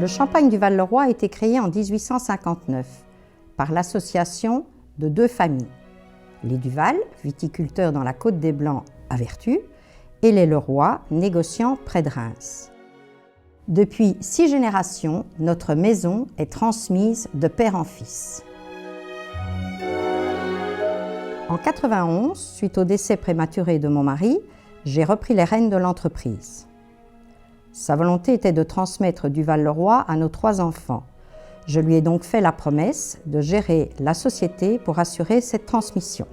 Le champagne du Val-le-Roi a été créé en 1859 par l'association de deux familles, les Duval, viticulteurs dans la Côte des Blancs à Vertus, et les Leroy, négociants près de Reims. Depuis 6 générations, notre maison est transmise de père en fils. En 91, suite au décès prématuré de mon mari, j'ai repris les rênes de l'entreprise. Sa volonté était de transmettre du Val-le-Roi à nos 3 enfants. Je lui ai donc fait la promesse de gérer la société pour assurer cette transmission.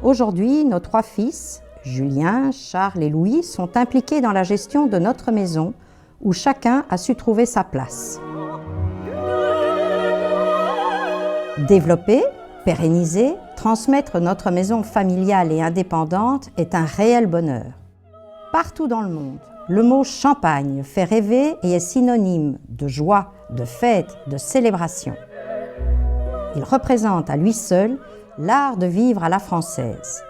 Aujourd'hui, nos 3 fils, Julien, Charles et Louis, sont impliqués dans la gestion de notre maison où chacun a su trouver sa place. Développer, pérenniser, transmettre notre maison familiale et indépendante est un réel bonheur. Partout dans le monde, le mot champagne fait rêver et est synonyme de joie, de fête, de célébration. Il représente à lui seul l'art de vivre à la française.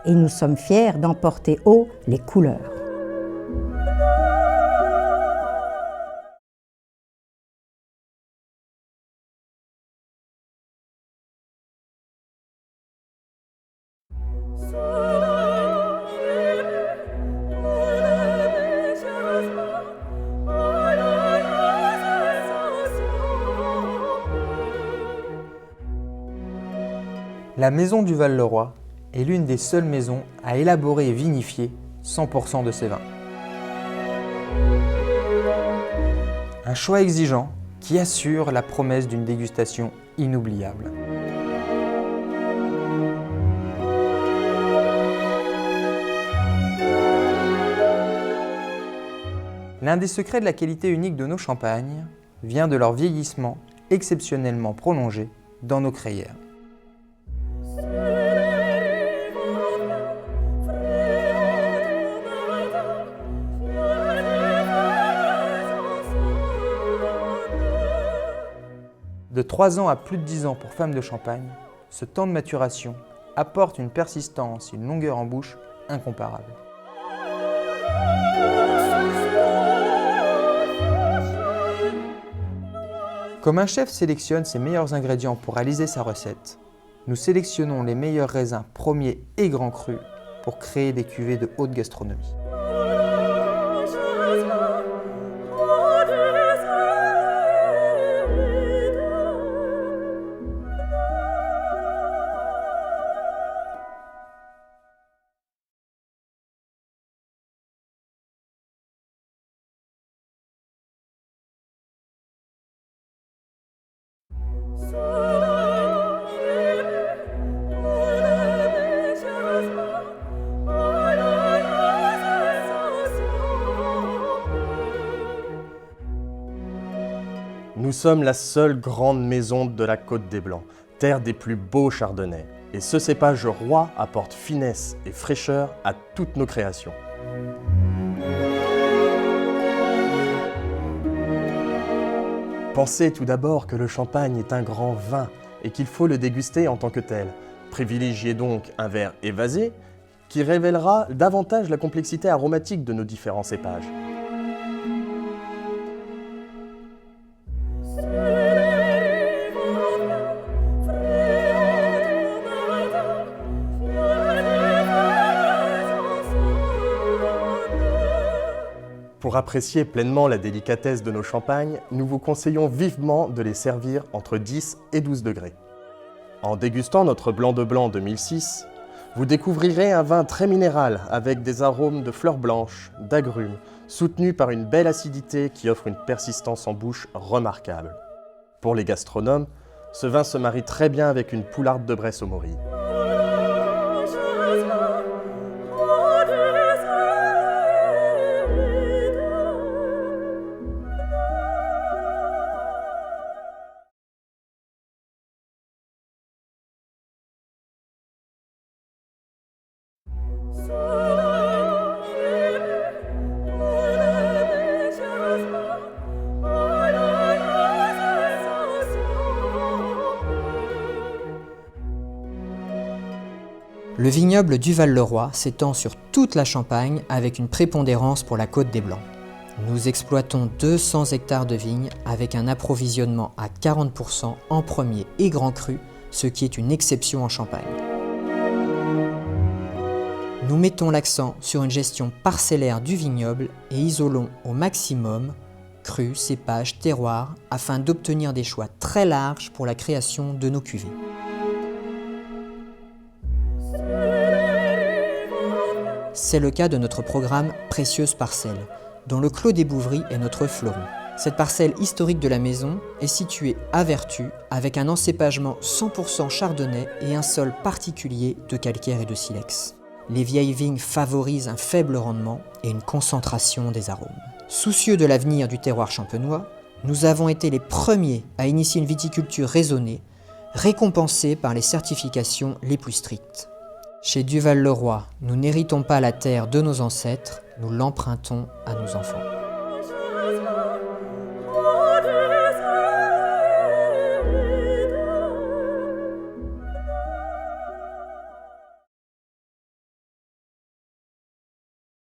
Et nous sommes fiers d'emporter haut les couleurs. La maison du Val-le-Roi est l'une des seules maisons à élaborer et vinifier 100% de ses vins. Un choix exigeant qui assure la promesse d'une dégustation inoubliable. L'un des secrets de la qualité unique de nos champagnes vient de leur vieillissement exceptionnellement prolongé dans nos crayères. De 3 ans à plus de 10 ans pour femmes de Champagne, ce temps de maturation apporte une persistance et une longueur en bouche incomparables. Comme un chef sélectionne ses meilleurs ingrédients pour réaliser sa recette, nous sélectionnons les meilleurs raisins premiers et grands crus pour créer des cuvées de haute gastronomie. Nous sommes la seule grande maison de la Côte des Blancs, terre des plus beaux chardonnays. Et ce cépage roi apporte finesse et fraîcheur à toutes nos créations. Pensez tout d'abord que le champagne est un grand vin et qu'il faut le déguster en tant que tel. Privilégiez donc un verre évasé qui révélera davantage la complexité aromatique de nos différents cépages. Pour apprécier pleinement la délicatesse de nos champagnes, nous vous conseillons vivement de les servir entre 10 et 12 degrés. En dégustant notre blanc de blanc 2006, vous découvrirez un vin très minéral avec des arômes de fleurs blanches, d'agrumes, soutenu par une belle acidité qui offre une persistance en bouche remarquable. Pour les gastronomes, ce vin se marie très bien avec une poularde de Bresse au Morille. Le vignoble du Val-le-Roi s'étend sur toute la Champagne avec une prépondérance pour la Côte des Blancs. Nous exploitons 200 hectares de vignes avec un approvisionnement à 40% en premier et grand cru, ce qui est une exception en Champagne. Nous mettons l'accent sur une gestion parcellaire du vignoble et isolons au maximum cru, cépage, terroir afin d'obtenir des choix très larges pour la création de nos cuvées. C'est le cas de notre programme Précieuse Parcelle, dont le Clos des Bouvries est notre fleuron. Cette parcelle historique de la maison est située à Vertus avec un encépagement 100% chardonnay et un sol particulier de calcaire et de silex. Les vieilles vignes favorisent un faible rendement et une concentration des arômes. Soucieux de l'avenir du terroir champenois, nous avons été les premiers à initier une viticulture raisonnée, récompensée par les certifications les plus strictes. Chez Duval-le-Roi, nous n'héritons pas la terre de nos ancêtres, nous l'empruntons à nos enfants.